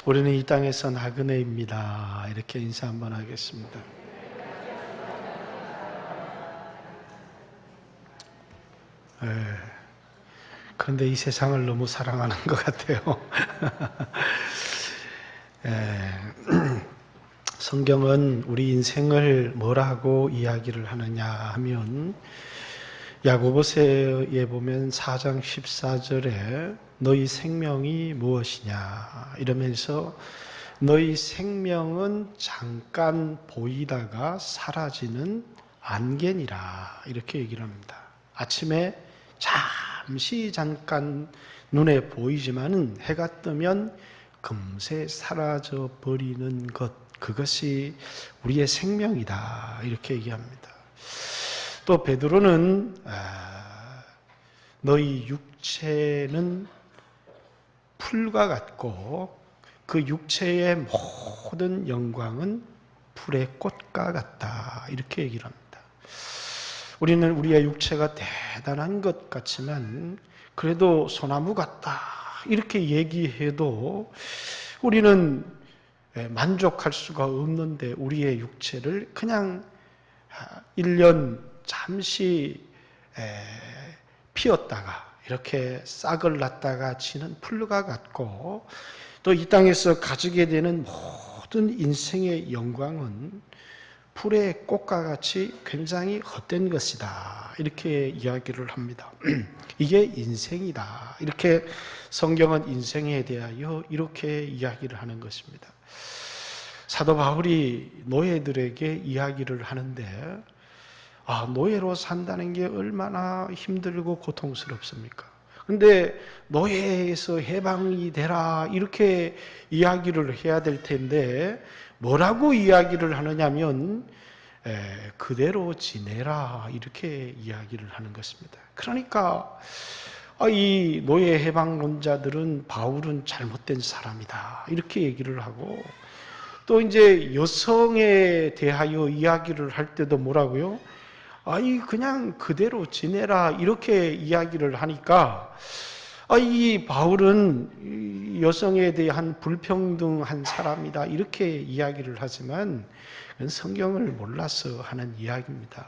우리는 이 땅에서 나그네입니다. 이렇게 인사 한번 하겠습니다. 그런데 이 세상을 너무 사랑하는 것 같아요. 성경은 우리 인생을 뭐라고 이야기를 하느냐 하면 야고보서에 보면 4장 14절에 너희 생명이 무엇이냐 이러면서 너희 생명은 잠깐 보이다가 사라지는 안개니라 이렇게 얘기를 합니다. 아침에 잠시 잠깐 눈에 보이지만은 해가 뜨면 금세 사라져 버리는 것, 그것이 우리의 생명이다 이렇게 얘기합니다. 또 베드로는 너희 육체는 풀과 같고 그 육체의 모든 영광은 풀의 꽃과 같다 이렇게 얘기를 합니다. 우리는 우리의 육체가 대단한 것 같지만 그래도 소나무 같다 이렇게 얘기해도 우리는 만족할 수가 없는데 우리의 육체를 그냥 1년 잠시 피었다가 이렇게 싹을 났다가 지는 풀과 같고 또 이 땅에서 가지게 되는 모든 인생의 영광은 풀의 꽃과 같이 굉장히 헛된 것이다 이렇게 이야기를 합니다. 이게 인생이다 이렇게 성경은 인생에 대하여 이렇게 이야기를 하는 것입니다. 사도 바울이 노예들에게 이야기를 하는데 노예로 산다는 게 얼마나 힘들고 고통스럽습니까? 근데 노예에서 해방이 되라 이렇게 이야기를 해야 될 텐데 뭐라고 이야기를 하느냐면 그대로 지내라 이렇게 이야기를 하는 것입니다. 그러니까 이 노예 해방론자들은 바울은 잘못된 사람이다 이렇게 얘기를 하고 또 이제 여성에 대하여 이야기를 할 때도 뭐라고요? 그냥 그대로 지내라 이렇게 이야기를 하니까 이 바울은 여성에 대한 불평등한 사람이다 이렇게 이야기를 하지만 성경을 몰라서 하는 이야기입니다.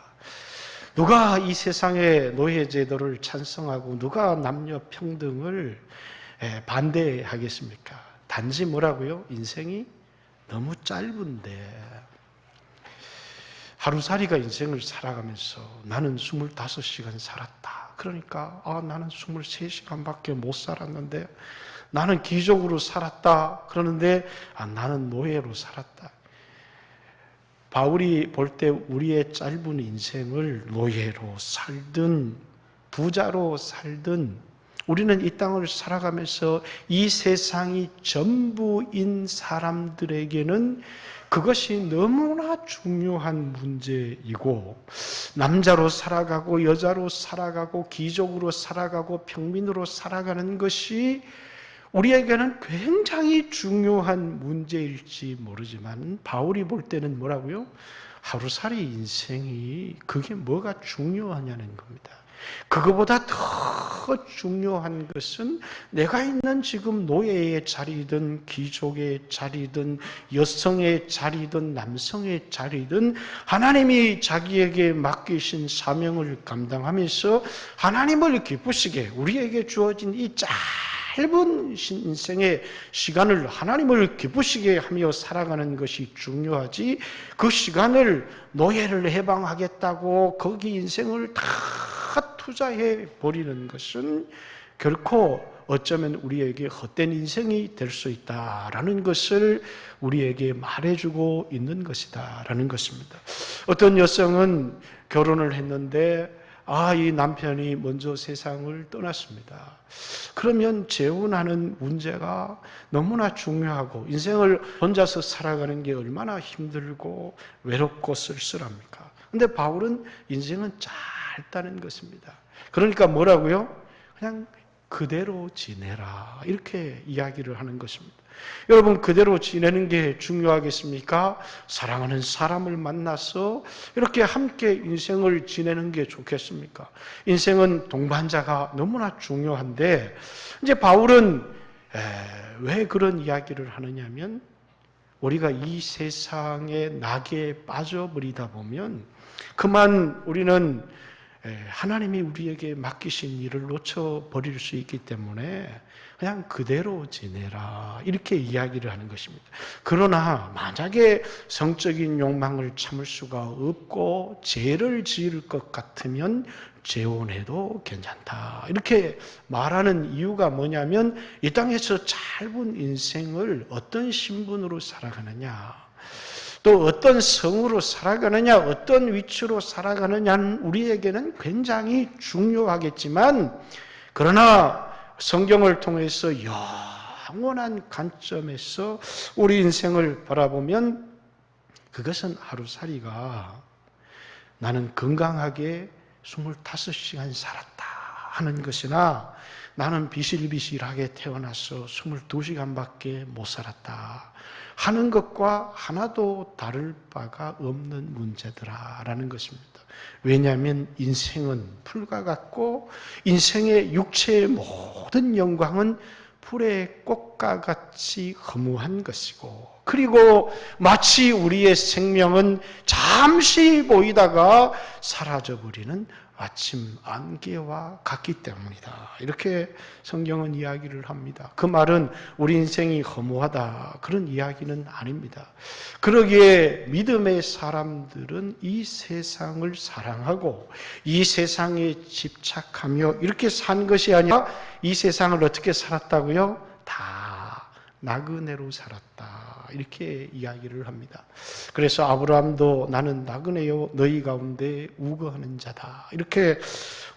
누가 이 세상의 노예제도를 찬성하고 누가 남녀 평등을 반대하겠습니까? 단지 뭐라고요? 인생이 너무 짧은데 하루살이가 인생을 살아가면서 나는 25시간 살았다. 그러니까 나는 23시간밖에 못 살았는데 나는 기적으로 살았다. 그러는데 나는 노예로 살았다. 바울이 볼 때 우리의 짧은 인생을 노예로 살든 부자로 살든 우리는 이 땅을 살아가면서 이 세상이 전부인 사람들에게는 그것이 너무나 중요한 문제이고 남자로 살아가고 여자로 살아가고 귀족으로 살아가고 평민으로 살아가는 것이 우리에게는 굉장히 중요한 문제일지 모르지만 바울이 볼 때는 뭐라고요? 하루살이 인생이 그게 뭐가 중요하냐는 겁니다. 그거보다 더 중요한 것은 내가 있는 지금 노예의 자리든 귀족의 자리든 여성의 자리든 남성의 자리든 하나님이 자기에게 맡기신 사명을 감당하면서 하나님을 기쁘시게 우리에게 주어진 이 짧은 인생의 시간을 하나님을 기쁘시게 하며 살아가는 것이 중요하지 그 시간을 노예를 해방하겠다고 거기 인생을 다 투자해 버리는 것은 결코 어쩌면 우리에게 헛된 인생이 될 수 있다라는 것을 우리에게 말해주고 있는 것이다라는 것입니다. 어떤 여성은 결혼을 했는데 이 남편이 먼저 세상을 떠났습니다. 그러면 재혼하는 문제가 너무나 중요하고 인생을 혼자서 살아가는 게 얼마나 힘들고 외롭고 쓸쓸합니까? 근데 바울은 인생은 짧다는 것입니다. 그러니까 뭐라고요? 그냥 그대로 지내라 이렇게 이야기를 하는 것입니다. 여러분 그대로 지내는 게 중요하겠습니까? 사랑하는 사람을 만나서 이렇게 함께 인생을 지내는 게 좋겠습니까? 인생은 동반자가 너무나 중요한데 이제 바울은 왜 그런 이야기를 하느냐면 우리가 이 세상의 낙에 빠져버리다 보면 그만 우리는 하나님이 우리에게 맡기신 일을 놓쳐버릴 수 있기 때문에 그냥 그대로 지내라 이렇게 이야기를 하는 것입니다. 그러나 만약에 성적인 욕망을 참을 수가 없고 죄를 지을 것 같으면 재혼해도 괜찮다 이렇게 말하는 이유가 뭐냐면 이 땅에서 짧은 인생을 어떤 신분으로 살아가느냐 또 어떤 성으로 살아가느냐 어떤 위치로 살아가느냐는 우리에게는 굉장히 중요하겠지만 그러나 성경을 통해서 영원한 관점에서 우리 인생을 바라보면 그것은 하루살이가 나는 건강하게 25시간 살았다 하는 것이나 나는 비실비실하게 태어나서 22시간밖에 못 살았다 하는 것과 하나도 다를 바가 없는 문제더라라는 것입니다. 왜냐하면 인생은 풀과 같고 인생의 육체의 모든 영광은 풀의 꽃과 같이 허무한 것이고 그리고 마치 우리의 생명은 잠시 보이다가 사라져버리는 아침 안개와 같기 때문이다. 이렇게 성경은 이야기를 합니다. 그 말은 우리 인생이 허무하다 그런 이야기는 아닙니다. 그러기에 믿음의 사람들은 이 세상을 사랑하고 이 세상에 집착하며 이렇게 산 것이 아니라 이 세상을 어떻게 살았다고요? 다 나그네로 살았다. 이렇게 이야기를 합니다. 그래서 아브라함도 나는 나그네요 너희 가운데 우거하는 자다. 이렇게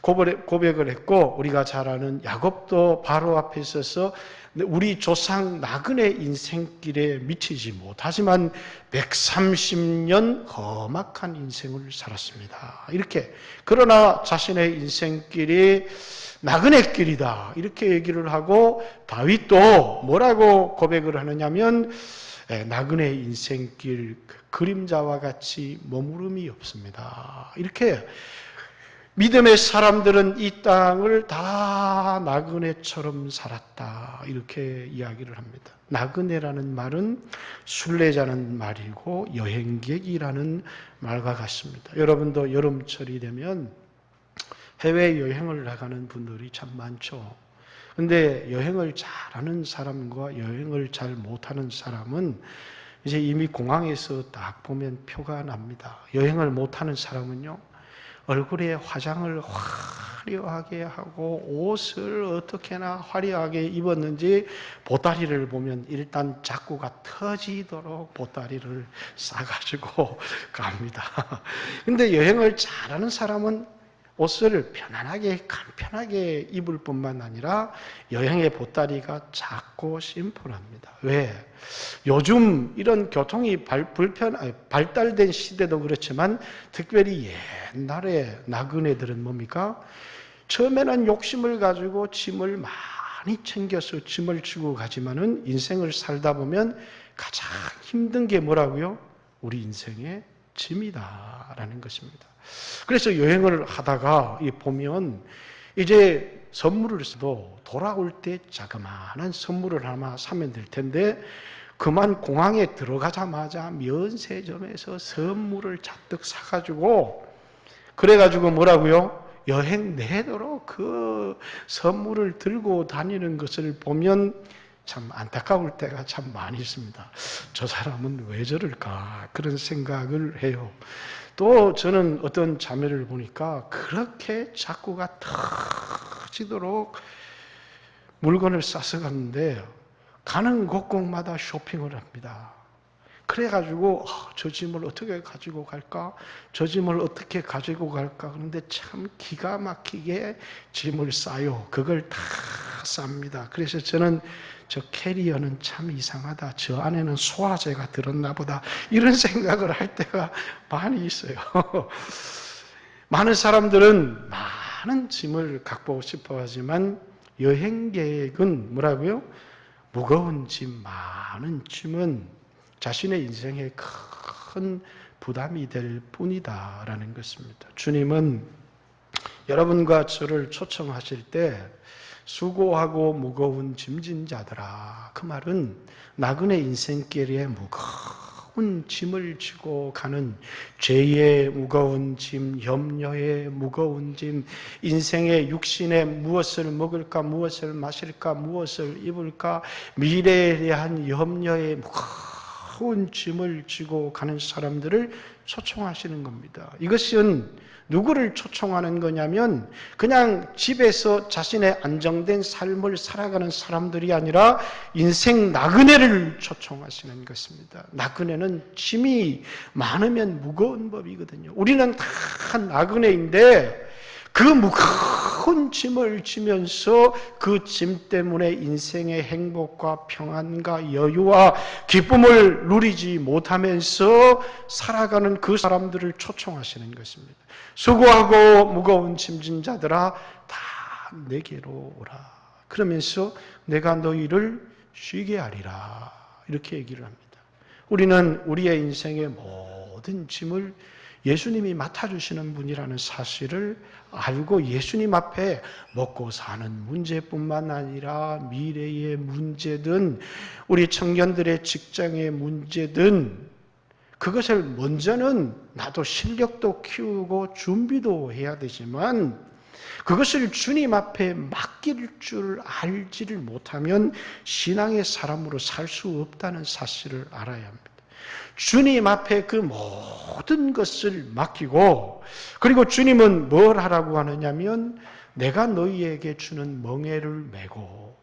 고백을 했고 우리가 잘 아는 야곱도 바로 앞에 서서 우리 조상 나그네 인생길에 미치지 못하지만 130년 험악한 인생을 살았습니다. 이렇게 그러나 자신의 인생길이 나그네 길이다 이렇게 얘기를 하고 다윗도 뭐라고 고백을 하느냐면 나그네 인생길 그림자와 같이 머무름이 없습니다. 이렇게 믿음의 사람들은 이 땅을 다 나그네처럼 살았다 이렇게 이야기를 합니다. 나그네라는 말은 순례자는 말이고 여행객이라는 말과 같습니다. 여러분도 여름철이 되면 해외여행을 나가는 분들이 참 많죠. 근데 여행을 잘하는 사람과 여행을 잘 못하는 사람은 이제 이미 공항에서 딱 보면 표가 납니다. 여행을 못하는 사람은요, 얼굴에 화장을 화려하게 하고 옷을 어떻게나 화려하게 입었는지 보따리를 보면 일단 자꾸가 터지도록 보따리를 싸가지고 갑니다. 근데 여행을 잘하는 사람은 옷을 편안하게 간편하게 입을 뿐만 아니라 여행의 보따리가 작고 심플합니다. 왜? 요즘 이런 교통이 발달된 시대도 그렇지만 특별히 옛날에 나그네들은 뭡니까? 처음에는 욕심을 가지고 짐을 많이 챙겨서 짐을 지고 가지만은 인생을 살다 보면 가장 힘든 게 뭐라고요? 우리 인생의 짐이다라는 것입니다. 그래서 여행을 하다가 보면 이제 선물을 써도 돌아올 때 자그마한 선물을 하나 사면 될 텐데 그만 공항에 들어가자마자 면세점에서 선물을 잔뜩 사가지고 그래가지고 뭐라고요? 여행 내도록 그 선물을 들고 다니는 것을 보면 참 안타까울 때가 참 많이 있습니다. 저 사람은 왜 저럴까 그런 생각을 해요. 또 저는 어떤 자매를 보니까 그렇게 자꾸가 터지도록 물건을 싸서 갔는데 가는 곳곳마다 쇼핑을 합니다. 그래가지고 저 짐을 어떻게 가지고 갈까? 저 짐을 어떻게 가지고 갈까? 그런데 참 기가 막히게 짐을 싸요. 그걸 다 쌉니다. 그래서 저는 저 캐리어는 참 이상하다. 저 안에는 소화제가 들었나 보다. 이런 생각을 할 때가 많이 있어요. 많은 사람들은 많은 짐을 갖고 싶어 하지만 여행 계획은 뭐라고요? 무거운 짐, 많은 짐은 자신의 인생에 큰 부담이 될 뿐이다라는 것입니다. 주님은 여러분과 저를 초청하실 때 수고하고 무거운 짐진 자들아. 그 말은 나그네 인생길에 무거운 짐을 지고 가는 죄의 무거운 짐, 염려의 무거운 짐, 인생의 육신에 무엇을 먹을까, 무엇을 마실까, 무엇을 입을까, 미래에 대한 염려의 무거운 짐을 지고 가는 사람들을 초청하시는 겁니다. 이것은 누구를 초청하는 거냐면 그냥 집에서 자신의 안정된 삶을 살아가는 사람들이 아니라 인생 나그네를 초청하시는 것입니다. 나그네는 짐이 많으면 무거운 법이거든요. 우리는 다 나그네인데 그 무거운 짐을 지면서 그 짐 때문에 인생의 행복과 평안과 여유와 기쁨을 누리지 못하면서 살아가는 그 사람들을 초청하시는 것입니다. 수고하고 무거운 짐진 자들아 다 내게로 오라. 그러면서 내가 너희를 쉬게 하리라. 이렇게 얘기를 합니다. 우리는 우리의 인생의 모든 짐을 예수님이 맡아주시는 분이라는 사실을 알고 예수님 앞에 먹고 사는 문제뿐만 아니라 미래의 문제든 우리 청년들의 직장의 문제든 그것을 먼저는 나도 실력도 키우고 준비도 해야 되지만 그것을 주님 앞에 맡길 줄 알지를 못하면 신앙의 사람으로 살 수 없다는 사실을 알아야 합니다. 주님 앞에 그 모든 것을 맡기고 그리고 주님은 뭘 하라고 하느냐면 내가 너희에게 주는 멍에를 메고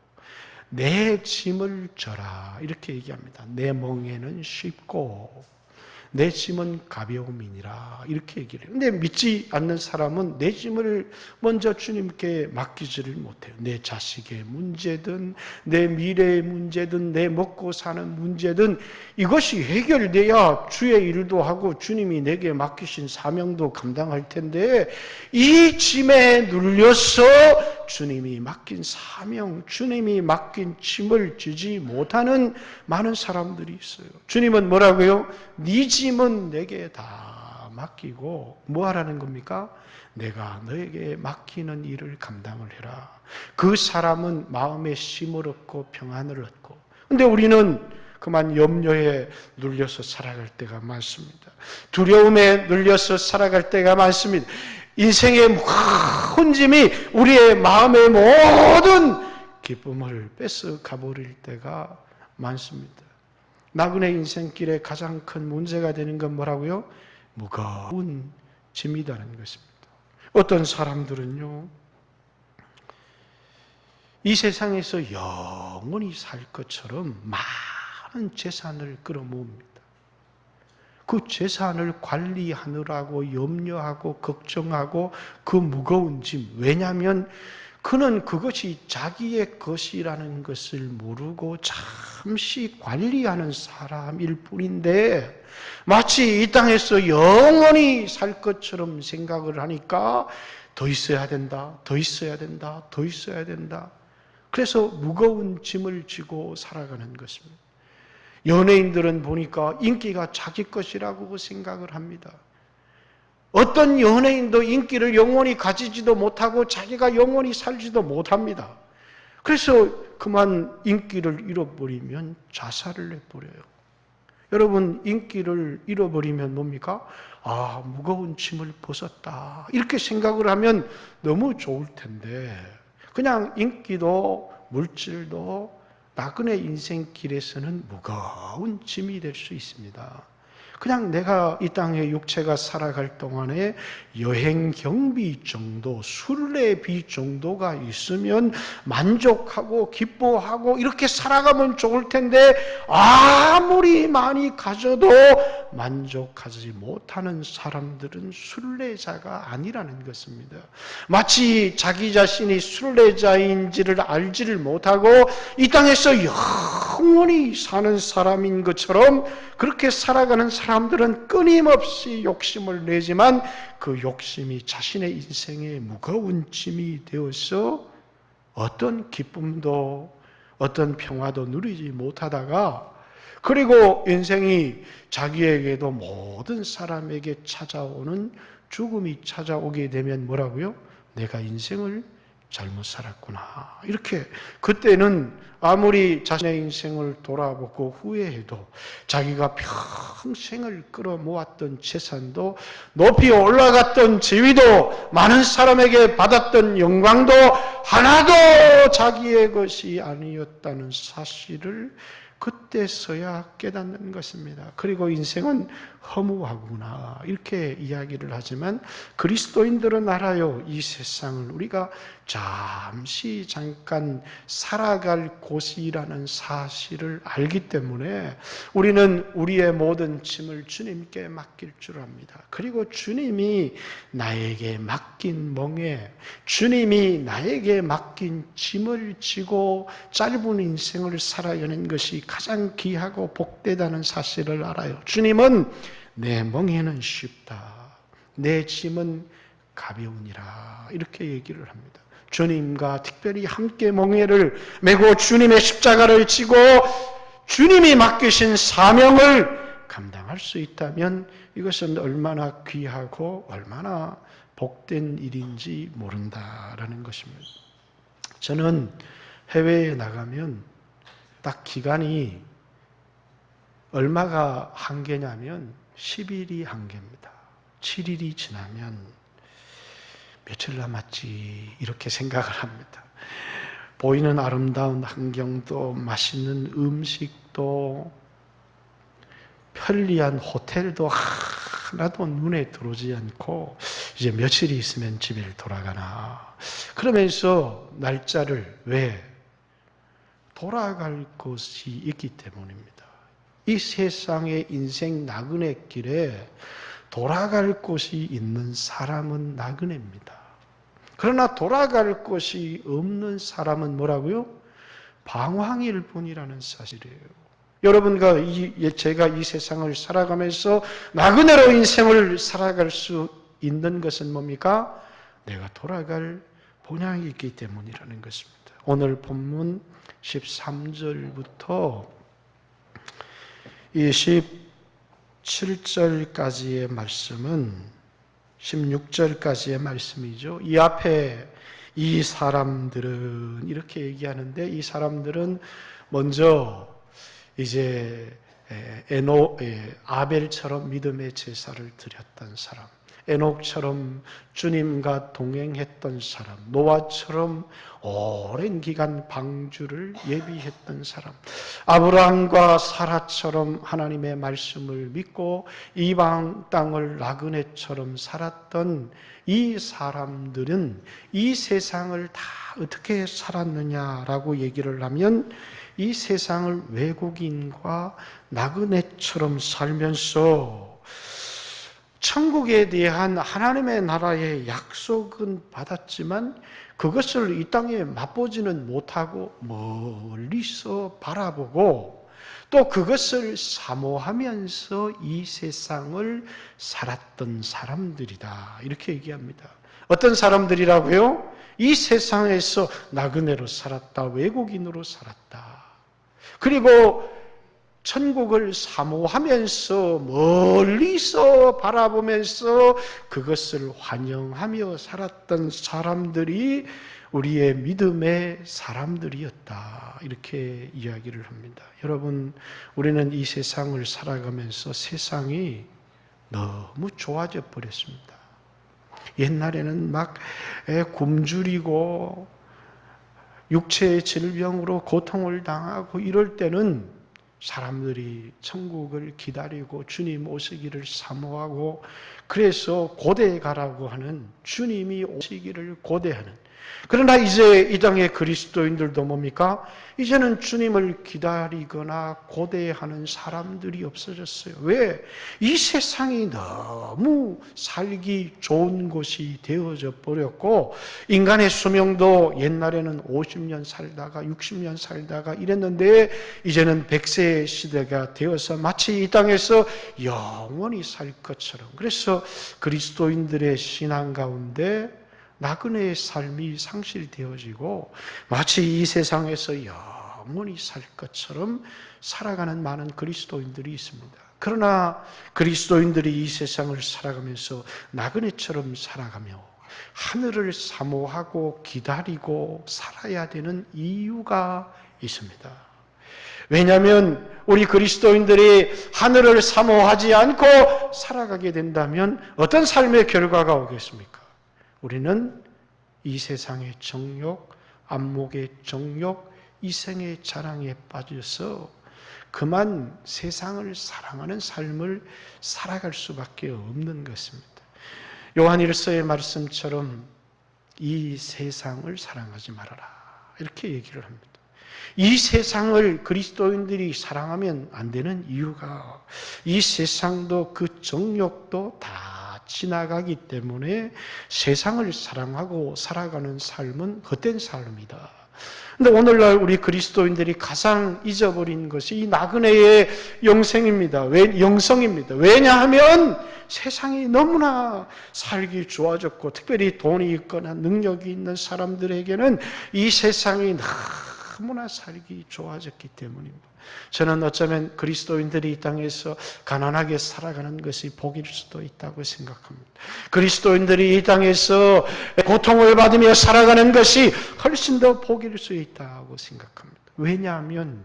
내 짐을 져라 이렇게 얘기합니다. 내 멍에는 쉽고 내 짐은 가벼움이니라 이렇게 얘기를 해요. 근데 믿지 않는 사람은 내 짐을 먼저 주님께 맡기지를 못해요. 내 자식의 문제든 내 미래의 문제든 내 먹고 사는 문제든 이것이 해결돼야 주의 일도 하고 주님이 내게 맡기신 사명도 감당할 텐데 이 짐에 눌려서 주님이 맡긴 사명, 주님이 맡긴 짐을 지지 못하는 많은 사람들이 있어요. 주님은 뭐라고요? 네 짐은 내게 다 맡기고 뭐 하라는 겁니까? 내가 너에게 맡기는 일을 감당을 해라. 그 사람은 마음에 쉼을 얻고 평안을 얻고 근데 우리는 그만 염려에 눌려서 살아갈 때가 많습니다. 두려움에 눌려서 살아갈 때가 많습니다. 인생의 무거운 짐이 우리의 마음의 모든 기쁨을 뺏어가 버릴 때가 많습니다. 나그네 인생길에 가장 큰 문제가 되는 건 뭐라고요? 무거운 짐이라는 것입니다. 어떤 사람들은요, 이 세상에서 영원히 살 것처럼 많은 재산을 끌어모읍니다. 그 재산을 관리하느라고 염려하고 걱정하고 그 무거운 짐. 왜냐하면 그는 그것이 자기의 것이라는 것을 모르고 잠시 관리하는 사람일 뿐인데 마치 이 땅에서 영원히 살 것처럼 생각을 하니까 더 있어야 된다, 더 있어야 된다, 더 있어야 된다. 그래서 무거운 짐을 지고 살아가는 것입니다. 연예인들은 보니까 인기가 자기 것이라고 생각을 합니다. 어떤 연예인도 인기를 영원히 가지지도 못하고 자기가 영원히 살지도 못합니다. 그래서 그만 인기를 잃어버리면 자살을 해버려요. 여러분 인기를 잃어버리면 뭡니까? 아, 무거운 짐을 벗었다. 이렇게 생각을 하면 너무 좋을 텐데 그냥 인기도 물질도 나그네 인생길에서는 무거운 짐이 될 수 있습니다. 그냥 내가 이 땅에 육체가 살아갈 동안에 여행 경비 정도, 순례비 정도가 있으면 만족하고 기뻐하고 이렇게 살아가면 좋을 텐데 아무리 많이 가져도 만족하지 못하는 사람들은 순례자가 아니라는 것입니다. 마치 자기 자신이 순례자인지를 알지를 못하고 이 땅에서 영원히 사는 사람인 것처럼 그렇게 살아가는 사람들은 끊임없이 욕심을 내지만 그 욕심이 자신의 인생의 무거운 짐이 되어서 어떤 기쁨도 어떤 평화도 누리지 못하다가 그리고 인생이 자기에게도 모든 사람에게 찾아오는 죽음이 찾아오게 되면 뭐라고요? 내가 인생을 잘못 살았구나. 이렇게 그때는 아무리 자신의 인생을 돌아보고 후회해도 자기가 평생을 끌어모았던 재산도 높이 올라갔던 지위도 많은 사람에게 받았던 영광도 하나도 자기의 것이 아니었다는 사실을 그때서야 깨닫는 것입니다. 그리고 인생은 허무하구나 이렇게 이야기를 하지만 그리스도인들은 알아요. 이 세상을 우리가 잠깐 살아갈 곳이라는 사실을 알기 때문에 우리는 우리의 모든 짐을 주님께 맡길 줄 압니다. 그리고 주님이 나에게 맡긴 멍에, 주님이 나에게 맡긴 짐을 지고 짧은 인생을 살아가는 것이 가장 귀하고 복되다는 사실을 알아요. 주님은 내 멍에는 쉽다, 내 짐은 가벼우니라 이렇게 얘기를 합니다. 주님과 특별히 함께 멍에를 메고 주님의 십자가를 지고 주님이 맡기신 사명을 감당할 수 있다면 이것은 얼마나 귀하고 얼마나 복된 일인지 모른다라는 것입니다. 저는 해외에 나가면 딱 기간이 얼마가 한계냐면 10일이 한계입니다. 7일이 지나면 며칠 남았지 이렇게 생각을 합니다. 보이는 아름다운 환경도 맛있는 음식도 편리한 호텔도 하나도 눈에 들어오지 않고 이제 며칠이 있으면 집에 돌아가나 그러면서 날짜를 왜? 돌아갈 것이 있기 때문입니다. 이 세상의 인생 나그네 길에 돌아갈 곳이 있는 사람은 나그네입니다. 그러나 돌아갈 곳이 없는 사람은 뭐라고요? 방황일 뿐이라는 사실이에요. 여러분과 제가 이 세상을 살아가면서 나그네로 인생을 살아갈 수 있는 것은 뭡니까? 내가 돌아갈 본향이 있기 때문이라는 것입니다. 오늘 본문 13절부터 27절까지의 말씀은 16절까지의 말씀이죠. 이 앞에 이 사람들은 이렇게 얘기하는데 이 사람들은 먼저 이제 아벨처럼 믿음의 제사를 드렸던 사람, 에녹처럼 주님과 동행했던 사람, 노아처럼 오랜 기간 방주를 예비했던 사람, 아브라함과 사라처럼 하나님의 말씀을 믿고 이방 땅을 나그네처럼 살았던 이 사람들은 이 세상을 다 어떻게 살았느냐라고 얘기를 하면 이 세상을 외국인과 나그네처럼 살면서 천국에 대한 하나님의 나라의 약속은 받았지만 그것을 이 땅에 맛보지는 못하고 멀리서 바라보고 또 그것을 사모하면서 이 세상을 살았던 사람들이다. 이렇게 얘기합니다. 어떤 사람들이라고요? 이 세상에서 나그네로 살았다. 외국인으로 살았다. 그리고 천국을 사모하면서 멀리서 바라보면서 그것을 환영하며 살았던 사람들이 우리의 믿음의 사람들이었다. 이렇게 이야기를 합니다. 여러분, 우리는 이 세상을 살아가면서 세상이 너무 좋아져 버렸습니다. 옛날에는 막 굶주리고 육체의 질병으로 고통을 당하고 이럴 때는 사람들이 천국을 기다리고 주님 오시기를 사모하고 그래서 고대에 가라고 하는 주님이 오시기를 고대하는 그러나 이제 이 땅의 그리스도인들도 뭡니까? 이제는 주님을 기다리거나 고대하는 사람들이 없어졌어요. 왜? 이 세상이 너무 살기 좋은 곳이 되어져 버렸고 인간의 수명도 옛날에는 50년 살다가 60년 살다가 이랬는데 이제는 100세 시대가 되어서 마치 이 땅에서 영원히 살 것처럼 그래서 그리스도인들의 신앙 가운데 나그네의 삶이 상실되어지고 마치 이 세상에서 영원히 살 것처럼 살아가는 많은 그리스도인들이 있습니다. 그러나 그리스도인들이 이 세상을 살아가면서 나그네처럼 살아가며 하늘을 사모하고 기다리고 살아야 되는 이유가 있습니다. 왜냐하면 우리 그리스도인들이 하늘을 사모하지 않고 살아가게 된다면 어떤 삶의 결과가 오겠습니까? 우리는 이 세상의 정욕, 안목의 정욕, 이생의 자랑에 빠져서 그만 세상을 사랑하는 삶을 살아갈 수밖에 없는 것입니다. 요한일서의 말씀처럼 이 세상을 사랑하지 말아라 이렇게 얘기를 합니다. 이 세상을 그리스도인들이 사랑하면 안 되는 이유가 이 세상도 그 정욕도 다 지나가기 때문에 세상을 사랑하고 살아가는 삶은 헛된 삶이다. 근데 오늘날 우리 그리스도인들이 가장 잊어버린 것이 이 나그네의 영성입니다. 왜냐하면 세상이 너무나 살기 좋아졌고 특별히 돈이 있거나 능력이 있는 사람들에게는 이 세상이 너무나 살기 좋아졌기 때문입니다. 저는 어쩌면 그리스도인들이 이 땅에서 가난하게 살아가는 것이 복일 수도 있다고 생각합니다. 그리스도인들이 이 땅에서 고통을 받으며 살아가는 것이 훨씬 더 복일 수 있다고 생각합니다. 왜냐하면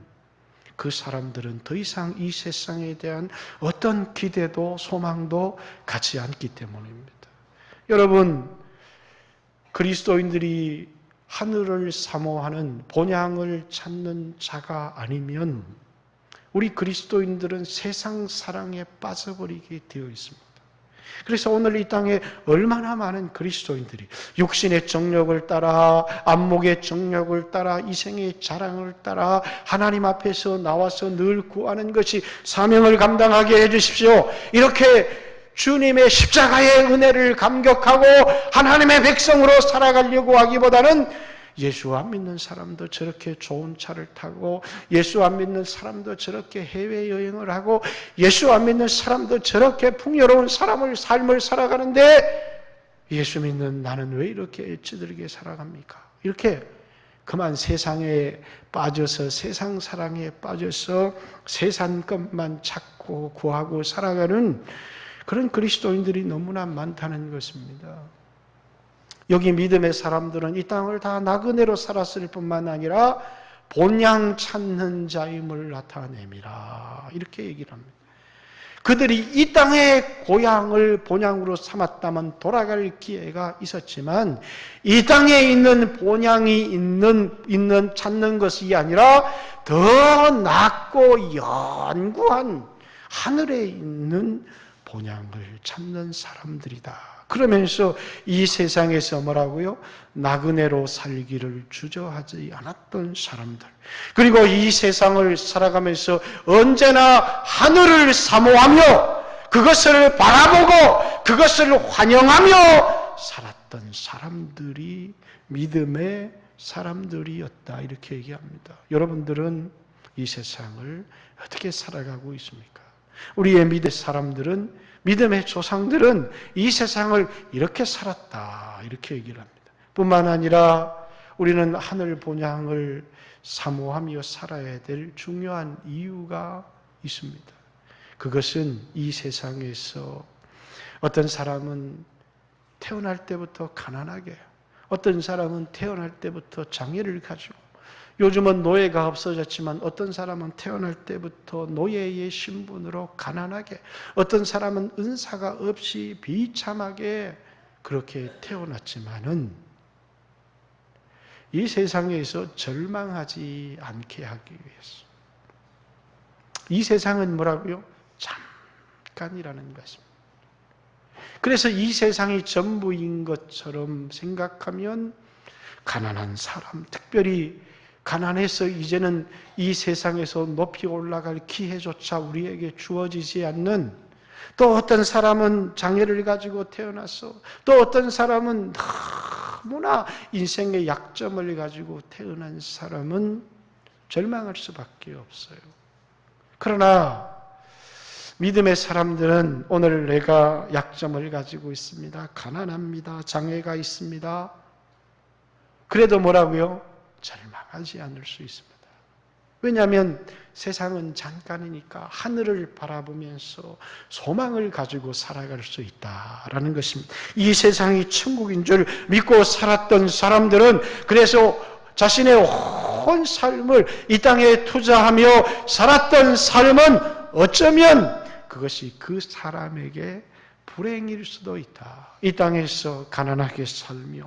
그 사람들은 더 이상 이 세상에 대한 어떤 기대도 소망도 갖지 않기 때문입니다. 여러분, 그리스도인들이 하늘을 사모하는 본향을 찾는 자가 아니면 우리 그리스도인들은 세상 사랑에 빠져버리게 되어 있습니다. 그래서 오늘 이 땅에 얼마나 많은 그리스도인들이 육신의 정욕을 따라 안목의 정욕을 따라 이생의 자랑을 따라 하나님 앞에서 나와서 늘 구하는 것이 사명을 감당하게 해주십시오. 이렇게 주님의 십자가의 은혜를 감격하고 하나님의 백성으로 살아가려고 하기보다는 예수 안 믿는 사람도 저렇게 좋은 차를 타고 예수 안 믿는 사람도 저렇게 해외여행을 하고 예수 안 믿는 사람도 저렇게 풍요로운 삶을 살아가는데 예수 믿는 나는 왜 이렇게 애찌들게 살아갑니까? 이렇게 그만 세상에 빠져서 세상 사랑에 빠져서 세상 것만 찾고 구하고 살아가는 그런 그리스도인들이 너무나 많다는 것입니다. 여기 믿음의 사람들은 이 땅을 다 나그네로 살았을 뿐만 아니라 본향 찾는 자임을 나타내미라 이렇게 얘기를 합니다. 그들이 이 땅의 고향을 본향으로 삼았다면 돌아갈 기회가 있었지만 이 땅에 있는 본향이 있는 찾는 것이 아니라 더 낮고 연구한 하늘에 있는 본향을 찾는 사람들이다. 그러면서 이 세상에서 뭐라고요? 나그네로 살기를 주저하지 않았던 사람들. 그리고 이 세상을 살아가면서 언제나 하늘을 사모하며 그것을 바라보고 그것을 환영하며 살았던 사람들이 믿음의 사람들이었다. 이렇게 얘기합니다. 여러분들은 이 세상을 어떻게 살아가고 있습니까? 우리의 믿음의 사람들은 믿음의 조상들은 이 세상을 이렇게 살았다 이렇게 얘기를 합니다. 뿐만 아니라 우리는 하늘 본향을 사모하며 살아야 될 중요한 이유가 있습니다. 그것은 이 세상에서 어떤 사람은 태어날 때부터 가난하게, 어떤 사람은 태어날 때부터 장애를 가지고, 요즘은 노예가 없어졌지만 어떤 사람은 태어날 때부터 노예의 신분으로 가난하게, 어떤 사람은 은사가 없이 비참하게 그렇게 태어났지만은 이 세상에서 절망하지 않게 하기 위해서. 이 세상은 뭐라고요? 잠깐이라는 것입니다. 그래서 이 세상이 전부인 것처럼 생각하면 가난한 사람, 특별히 가난해서 이제는 이 세상에서 높이 올라갈 기회조차 우리에게 주어지지 않는, 또 어떤 사람은 장애를 가지고 태어나서, 또 어떤 사람은 너무나 인생의 약점을 가지고 태어난 사람은 절망할 수밖에 없어요. 그러나 믿음의 사람들은 오늘 내가 약점을 가지고 있습니다. 가난합니다. 장애가 있습니다. 그래도 뭐라고요? 절망하지 않을 수 있습니다. 왜냐하면 세상은 잠깐이니까 하늘을 바라보면서 소망을 가지고 살아갈 수 있다라는 것입니다. 이 세상이 천국인 줄 믿고 살았던 사람들은 그래서 자신의 온 삶을 이 땅에 투자하며 살았던 삶은 어쩌면 그것이 그 사람에게 불행일 수도 있다. 이 땅에서 가난하게 살며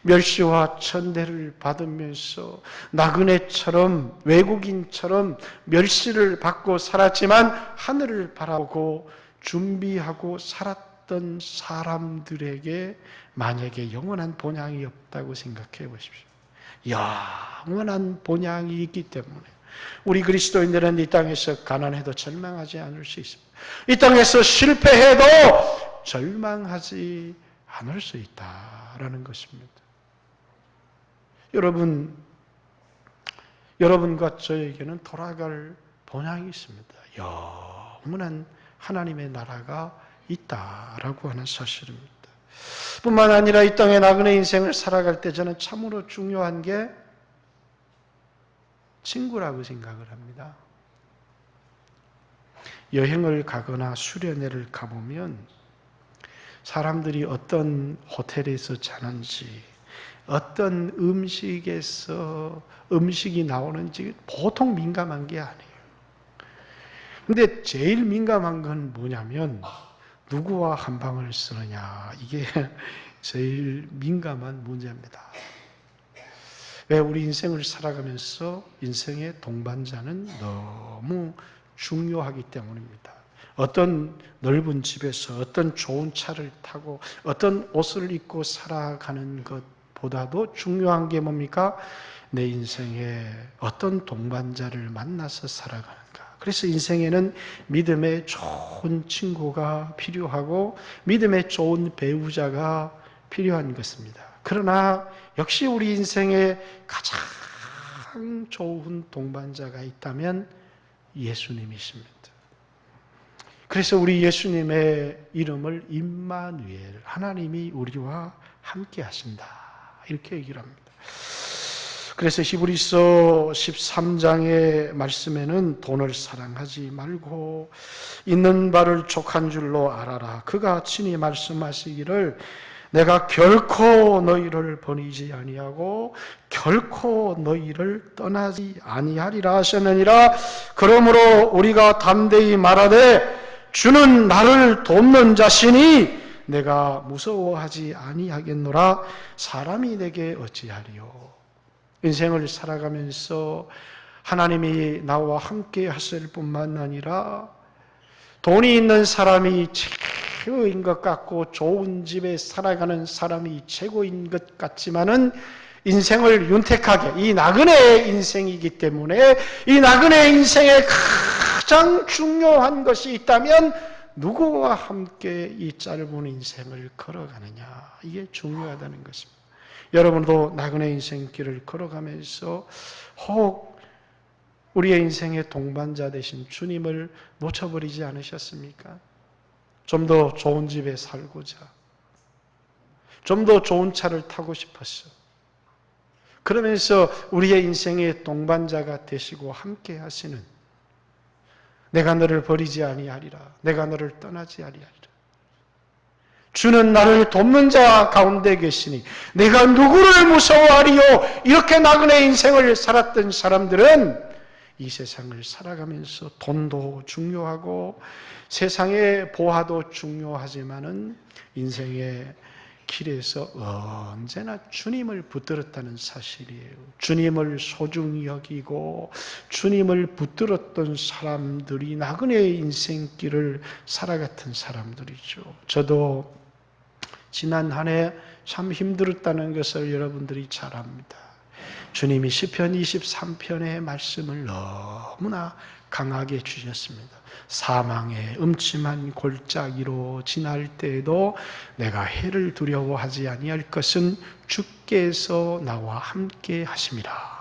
멸시와 천대를 받으면서 나그네처럼 외국인처럼 멸시를 받고 살았지만 하늘을 바라보고 준비하고 살았던 사람들에게 만약에 영원한 본향이 없다고 생각해 보십시오. 영원한 본향이 있기 때문에 우리 그리스도인들은 이 땅에서 가난해도 절망하지 않을 수 있습니다. 이 땅에서 실패해도 절망하지 않을 수 있다라는 것입니다. 여러분과 저에게는 돌아갈 본향이 있습니다. 영원한 하나님의 나라가 있다라고 하는 사실입니다. 뿐만 아니라 이 땅의 나그네 인생을 살아갈 때 저는 참으로 중요한 게 친구라고 생각을 합니다. 여행을 가거나 수련회를 가보면 사람들이 어떤 호텔에서 자는지, 어떤 음식이 나오는지 보통 민감한 게 아니에요. 근데 제일 민감한 건 뭐냐면 누구와 한 방을 쓰느냐, 이게 제일 민감한 문제입니다. 왜? 우리 인생을 살아가면서 인생의 동반자는 너무 중요하기 때문입니다. 어떤 넓은 집에서 어떤 좋은 차를 타고 어떤 옷을 입고 살아가는 것보다도 중요한 게 뭡니까? 내 인생에 어떤 동반자를 만나서 살아가는가. 그래서 인생에는 믿음의 좋은 친구가 필요하고 믿음의 좋은 배우자가 필요한 것입니다. 그러나 역시 우리 인생에 가장 좋은 동반자가 있다면 예수님이십니다. 그래서 우리 예수님의 이름을 임마누엘, 하나님이 우리와 함께 하신다, 이렇게 얘기를 합니다. 그래서 히브리서 13장의 말씀에는 돈을 사랑하지 말고 있는 바를 족한 줄로 알아라. 그가 친히 말씀하시기를 내가 결코 너희를 버리지 아니하고 결코 너희를 떠나지 아니하리라 하셨느니라. 그러므로 우리가 담대히 말하되 주는 나를 돕는 자시니 내가 무서워하지 아니하겠노라. 사람이 내게 어찌하리요. 인생을 살아가면서 하나님이 나와 함께 하실 뿐만 아니라 돈이 있는 사람이 최고인 것 같고 좋은 집에 살아가는 사람이 최고인 것 같지만은 인생을 윤택하게, 이 나그네의 인생이기 때문에 이 나그네의 인생에 가장 중요한 것이 있다면 누구와 함께 이 짧은 인생을 걸어가느냐, 이게 중요하다는 것입니다. 여러분도 나그네 인생길을 걸어가면서 혹 우리의 인생의 동반자 되신 주님을 놓쳐버리지 않으셨습니까? 좀 더 좋은 집에 살고자, 좀 더 좋은 차를 타고 싶었어. 그러면서 우리의 인생의 동반자가 되시고 함께 하시는, 내가 너를 버리지 아니하리라, 내가 너를 떠나지 아니하리라, 주는 나를 돕는 자 가운데 계시니 내가 누구를 무서워하리요. 이렇게 나그네 인생을 살았던 사람들은 이 세상을 살아가면서 돈도 중요하고 세상의 보화도 중요하지만은 인생의 길에서 언제나 주님을 붙들었다는 사실이에요. 주님을 소중히 여기고 주님을 붙들었던 사람들이 나그네의 인생길을 살아갔던 사람들이죠. 저도 지난 한 해 참 힘들었다는 것을 여러분들이 잘 압니다. 주님이 시편 23편의 말씀을 너무나 강하게 주셨습니다. 사망의 음침한 골짜기로 지날 때에도 내가 해를 두려워하지 아니할 것은 주께서 나와 함께 하심이라.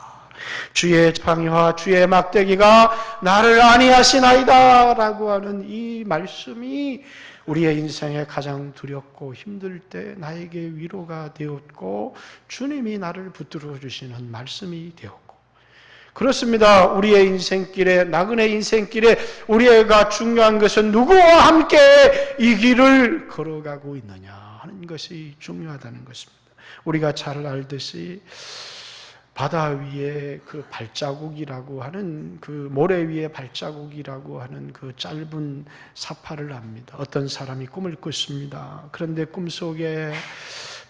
주의 지팡이와 주의 막대기가 나를 안위하시나이다 라고 하는 이 말씀이 우리의 인생에 가장 두렵고 힘들 때 나에게 위로가 되었고 주님이 나를 붙들어 주시는 말씀이 되었고, 그렇습니다. 우리의 인생길에, 나그네 인생길에 우리가 중요한 것은 누구와 함께 이 길을 걸어가고 있느냐 하는 것이 중요하다는 것입니다. 우리가 잘 알듯이 바다 위에 그 발자국이라고 하는, 그 모래 위에 발자국이라고 하는 그 짧은 사파를 합니다. 어떤 사람이 꿈을 꿨습니다. 그런데 꿈속에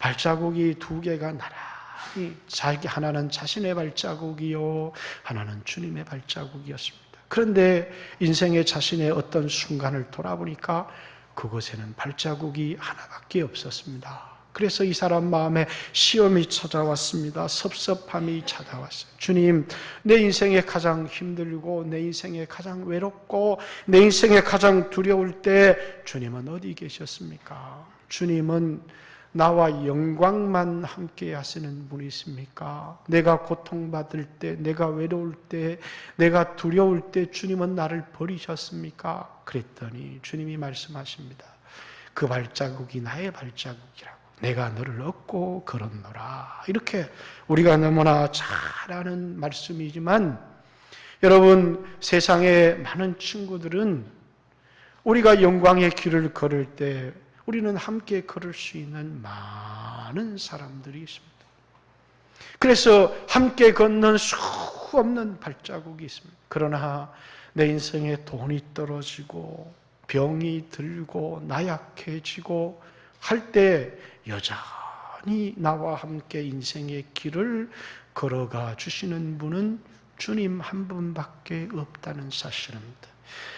발자국이 두 개가 나란히, 하나는 자신의 발자국이요, 하나는 주님의 발자국이었습니다. 그런데 인생의 자신의 어떤 순간을 돌아보니까 그곳에는 발자국이 하나밖에 없었습니다. 그래서 이 사람 마음에 시험이 찾아왔습니다. 섭섭함이 찾아왔어요. 주님, 내 인생에 가장 힘들고 내 인생에 가장 외롭고 내 인생에 가장 두려울 때 주님은 어디 계셨습니까? 주님은 나와 영광만 함께 하시는 분이십니까? 내가 고통받을 때, 내가 외로울 때, 내가 두려울 때 주님은 나를 버리셨습니까? 그랬더니 주님이 말씀하십니다. 그 발자국이 나의 발자국이라고. 내가 너를 얻고 걸었노라. 이렇게 우리가 너무나 잘 아는 말씀이지만, 여러분, 세상의 많은 친구들은 우리가 영광의 길을 걸을 때 우리는 함께 걸을 수 있는 많은 사람들이 있습니다. 그래서 함께 걷는 수 없는 발자국이 있습니다. 그러나 내 인생에 돈이 떨어지고 병이 들고 나약해지고 할 때 여전히 나와 함께 인생의 길을 걸어가 주시는 분은 주님 한 분밖에 없다는 사실입니다.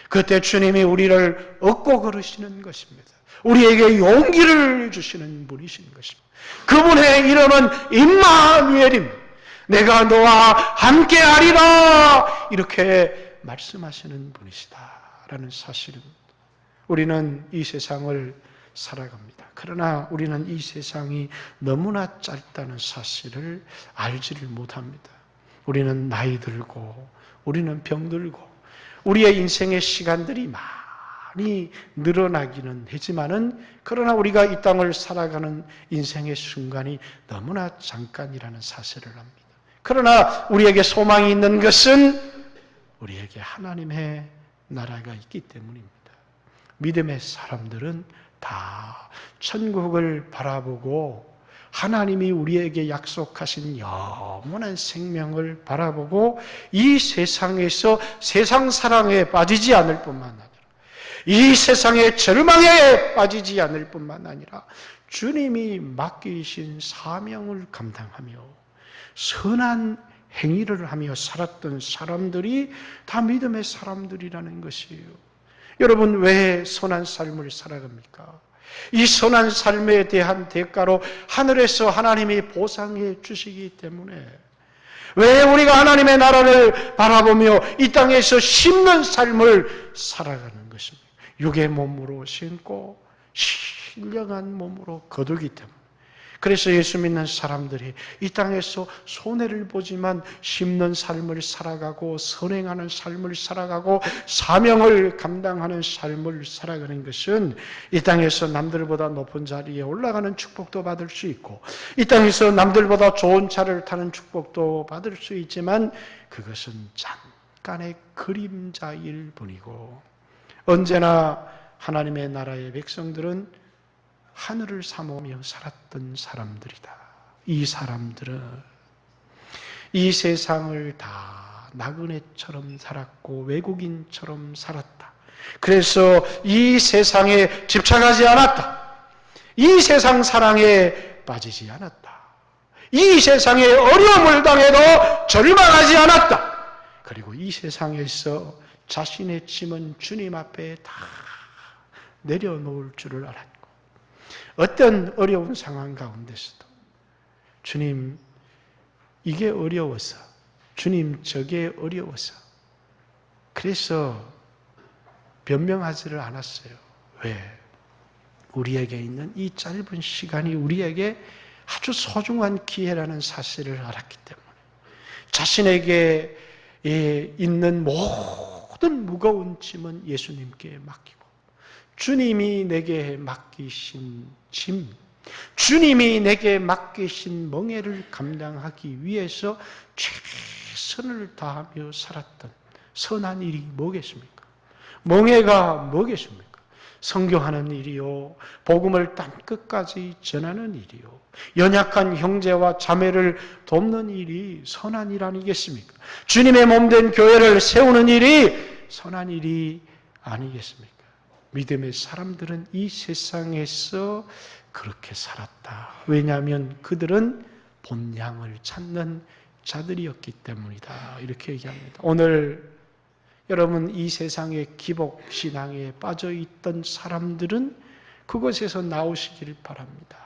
그때 주님이 우리를 얻고 걸으시는 것입니다. 우리에게 용기를 주시는 분이신 것입니다. 그분의 이름은 임마누엘입니다. 내가 너와 함께하리라 이렇게 말씀하시는 분이시다라는 사실입니다. 우리는 이 세상을 살아갑니다. 그러나 우리는 이 세상이 너무나 짧다는 사실을 알지를 못합니다. 우리는 나이 들고 우리는 병들고 우리의 인생의 시간들이 많이 늘어나기는 하지만은, 그러나 우리가 이 땅을 살아가는 인생의 순간이 너무나 잠깐이라는 사실을 압니다. 그러나 우리에게 소망이 있는 것은 우리에게 하나님의 나라가 있기 때문입니다. 믿음의 사람들은 다 천국을 바라보고 하나님이 우리에게 약속하신 영원한 생명을 바라보고 이 세상에서 세상 사랑에 빠지지 않을 뿐만 아니라 이 세상의 절망에 빠지지 않을 뿐만 아니라 주님이 맡기신 사명을 감당하며 선한 행위를 하며 살았던 사람들이 다 믿음의 사람들이라는 것이에요. 여러분, 왜 선한 삶을 살아갑니까? 이 선한 삶에 대한 대가로 하늘에서 하나님이 보상해 주시기 때문에, 왜 우리가 하나님의 나라를 바라보며 이 땅에서 심는 삶을 살아가는 것입니다. 육의 몸으로 신고 신령한 몸으로 거두기 때문에. 그래서 예수 믿는 사람들이 이 땅에서 손해를 보지만 심는 삶을 살아가고 선행하는 삶을 살아가고 사명을 감당하는 삶을 살아가는 것은 이 땅에서 남들보다 높은 자리에 올라가는 축복도 받을 수 있고 이 땅에서 남들보다 좋은 차를 타는 축복도 받을 수 있지만 그것은 잠깐의 그림자일 뿐이고, 언제나 하나님의 나라의 백성들은 하늘을 사모하며 살았던 사람들이다. 이 사람들은 이 세상을 다 나그네처럼 살았고 외국인처럼 살았다. 그래서 이 세상에 집착하지 않았다. 이 세상 사랑에 빠지지 않았다. 이 세상에 어려움을 당해도 절망하지 않았다. 그리고 이 세상에서 자신의 짐은 주님 앞에 다 내려놓을 줄을 알았다. 어떤 어려운 상황 가운데서도 주님 이게 어려워서, 주님 저게 어려워서, 그래서 변명하지를 않았어요. 왜? 우리에게 있는 이 짧은 시간이 우리에게 아주 소중한 기회라는 사실을 알았기 때문에 자신에게 있는 모든 무거운 짐은 예수님께 맡기고 주님이 내게 맡기신 짐, 주님이 내게 맡기신 멍에를 감당하기 위해서 최선을 다하며 살았던 선한 일이 뭐겠습니까? 멍해가 뭐겠습니까? 선교하는 일이요, 복음을 땅끝까지 전하는 일이요, 연약한 형제와 자매를 돕는 일이 선한 일 아니겠습니까? 주님의 몸된 교회를 세우는 일이 선한 일이 아니겠습니까? 믿음의 사람들은 이 세상에서 그렇게 살았다. 왜냐하면 그들은 본향을 찾는 자들이었기 때문이다. 이렇게 얘기합니다. 오늘 여러분, 이 세상의 기복신앙에 빠져있던 사람들은 그곳에서 나오시길 바랍니다.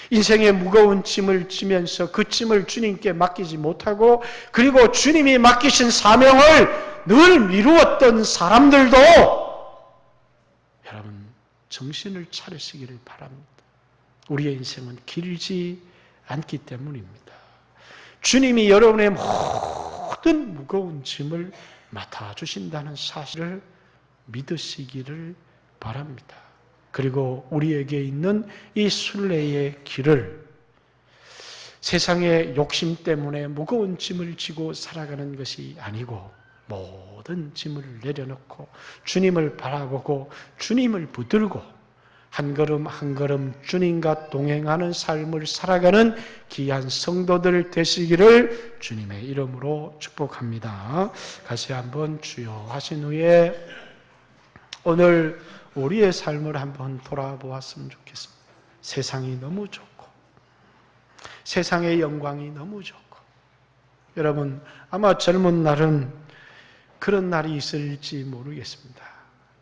인생의 무거운 짐을 지면서 그 짐을 주님께 맡기지 못하고, 그리고 주님이 맡기신 사명을 늘 미루었던 사람들도 여러분, 정신을 차리시기를 바랍니다. 우리의 인생은 길지 않기 때문입니다. 주님이 여러분의 모든 무거운 짐을 맡아주신다는 사실을 믿으시기를 바랍니다. 그리고 우리에게 있는 이 순례의 길을 세상의 욕심 때문에 무거운 짐을 지고 살아가는 것이 아니고, 모든 짐을 내려놓고 주님을 바라보고 주님을 붙들고 한 걸음 한 걸음 주님과 동행하는 삶을 살아가는 귀한 성도들 되시기를 주님의 이름으로 축복합니다. 같이 한번 주여 하신 후에 오늘 우리의 삶을 한번 돌아보았으면 좋겠습니다. 세상이 너무 좋고 세상의 영광이 너무 좋고, 여러분 아마 젊은 날은 그런 날이 있을지 모르겠습니다.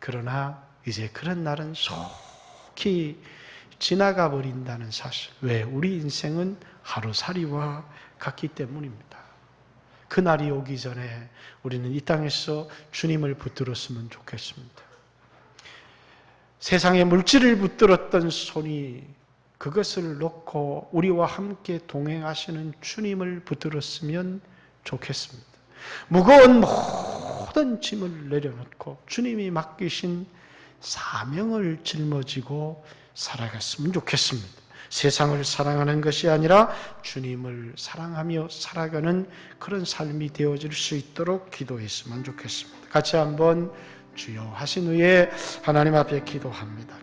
그러나 이제 그런 날은 속히 지나가 버린다는 사실. 왜? 우리 인생은 하루살이와 같기 때문입니다. 그 날이 오기 전에 우리는 이 땅에서 주님을 붙들었으면 좋겠습니다. 세상의 물질을 붙들었던 손이 그것을 놓고 우리와 함께 동행하시는 주님을 붙들었으면 좋겠습니다. 무거운 모든 짐을 내려놓고 주님이 맡기신 사명을 짊어지고 살아갔으면 좋겠습니다. 세상을 사랑하는 것이 아니라 주님을 사랑하며 살아가는 그런 삶이 되어질 수 있도록 기도했으면 좋겠습니다. 같이 한번 주여 하신 후에 하나님 앞에 기도합니다.